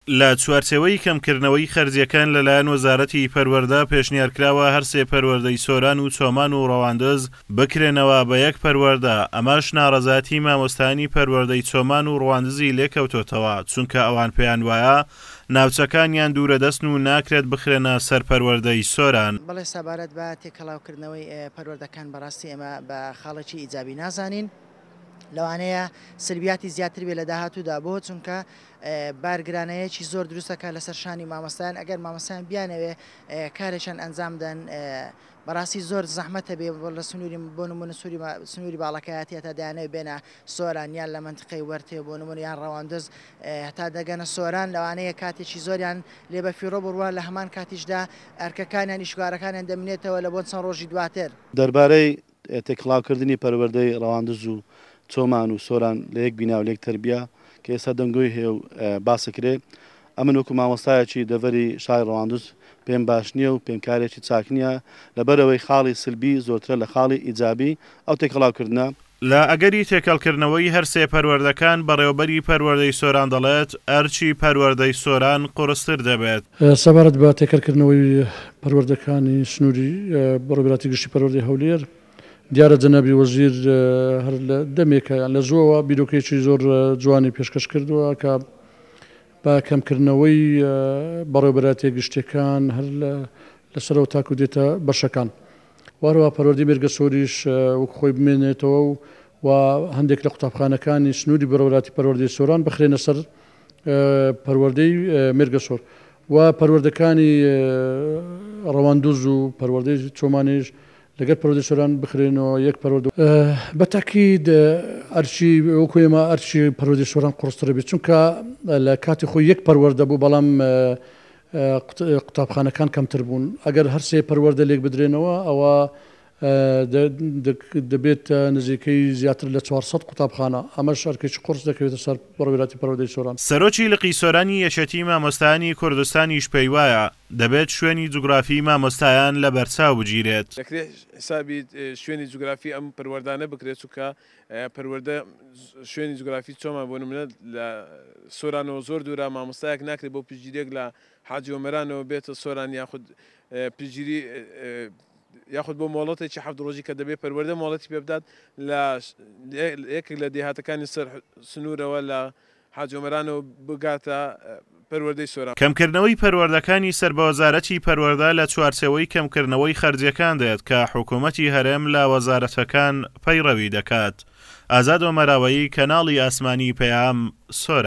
لە چوارچێوەی کەمکردنەوەی خەرجیەکان لەلایەن وەزارەتی پەروەردە پێشنیارکراوە هەر سێ پەروەردەی سۆران و چۆمان و ڕەواندز بکرێنەوە بە یەک پەروەردە. ئەمەش ناڕەزایەتی مامۆستایانی پەروەردەی چۆمان و ڕەواندزی لێکەوتۆتەوە، چونکە ئەوان پێیان وایە ناوچەکانیان دوورەدەستن و ناکرێت بخرێنە سەر پەروەردەی سۆران. بەڵێ سەبارەت بە تێکەڵاوکردنەوەی پەروەردەکان بەڕاستی ئێمە بە خاڵێکی ئیجابی نازانین، لەوانەیە سلبیاتی زیاتر بێ لە داهاتوودا بۆ چونکە بارگرانەیەکی زۆر دروستەکە لەسەر شانی مامۆستایان. ئەگەر مامۆستایان بیانەوێ کارێکیان ئەنجام بدەن بەڕاستی زۆر زەحمەتە بێ لە سنووری بۆ نمونە سنووری باڵەکایەتی هەتا دایانەوێ بێنە سۆران یان لە منتقەی وەرتێ بۆ نمونە یان ڕەواندز هەتا دەگەنە سۆران، لەوانەیە کاتێکی زۆریان لێ بە فیڕۆ بڕوە لە هەمان کاتیشدا ئەرکەکانیان ئیشگارەکانیان دەمنێتەوە لە بۆ چەند ڕۆژی دواتر. دەربارەی تێکڵاوکردنی پەروەردەی ڕەواندز و چۆمان و سۆران لە یەک بینا و لێک تربیە کە ئێستا دەنگۆی هەیە و باسەکرێ، ئەمن وەکو مامۆستایەکی دەڤەری شای ڕەواندز پێم باش نییە و پێم کارێکی چاک نییە لەبەرەوەی خاڵی سلبی زۆرترە لە خاڵی ئیجابی ئەو تێکەڵاوکردنە. لە ئەگەری تێکەڵکردنەوەی هەر سێ پەروەردەکان بەڕێوەبەری پەروەردەی سۆران دەڵێت ئەرچی پەروەردەی سۆران قورستر دەبێت. سەبارەت بە تێکەڵکردنەوەی پەروەردەکانی سنووری بەڕێوەبەری گشتی پەروەردەی هەولێر، دیارە جەنابی وەزیر هەر لە دەمێکە لە زۆوە بیرۆکەیەکی زۆر جوانی پێشکەش کردووە کە بە کەمکردنەوەی بەڕێوەبەری گشتیەکان هەر لەسەرەوە تاکو دێتە بەشەکان. وارەوە پەروەردەی مێرگە سۆریش وەکو خۆی بمێنێتەوە و هەندێک لە قوتابخانەکانی سنووری بەڕێوەبەری پەروەردەی سۆران بخرێنە سەر پەروەردەی مێرگە سۆر و پەروەردەکانی ڕەواندز و پەروەردەی چۆمانیش لەگەر پەروەردەی سۆران بخرێنەوە یەک پەروەردە. بەتاکید ئەرچی وەکو ئێمە ئەرچی پەروەردەی سۆران قورسترە بێت، چونکە لە کاتی خۆی یەک پەروەردە بوو بەڵام قوتابخانەکان کەمتر بوون. ئەگەر هەر سێ پەروەردە لێک بدرێنەوە ئەوە دەبێت نزیکەی زیاتر لە 400 قوتابخانە، ئەمەش ئەرکێکی قورس دەکەوێتە سەر بەڕێوەبەری پەروەردەی سۆران. سەرۆکی لقی سۆرانی یەکێتی مامۆستایانی کوردستانیش پێی وایە دەبێت شوێنی جوگرافی مامۆستایان لە بەرچاو بگیرێت. دەکرێت حسابی شوێنی جوگرافی ئەم پەروەردانە بکرێت، چونکە پەروەردە شوێنی جوگرافی چۆمان بۆ نمونە لە سۆرانەوە زۆر دوورە مامۆستایەک ناکرێت بۆ پشتگیریەک لە حاجی ئۆمەرانەوە بێتە سۆران یاخود پشتگیری یاخود بۆ مۆڵەتێکی 7 ڕۆژی کە دەبێت پەروەردە مۆڵەتی پێ بدات لە یەکێک لە دێهاتەکانی سەر سنوورەوە لە حاجی ئۆمەرانەوە بگاتە پەروەردەی سۆران. کەمکردنەوەی پەروەردەکانی سەر بە وەزارەتی پەروەردە لە چوارچێوەی کەمکردنەوەی خەرجیەکان دێت کە حکوومەتی هەرێم لە وەزارەتەکان پەیڕەوی دەکات. ئازاد ئۆمەراوەیی، کەناڵی ئاسمانی پەیام، سۆران.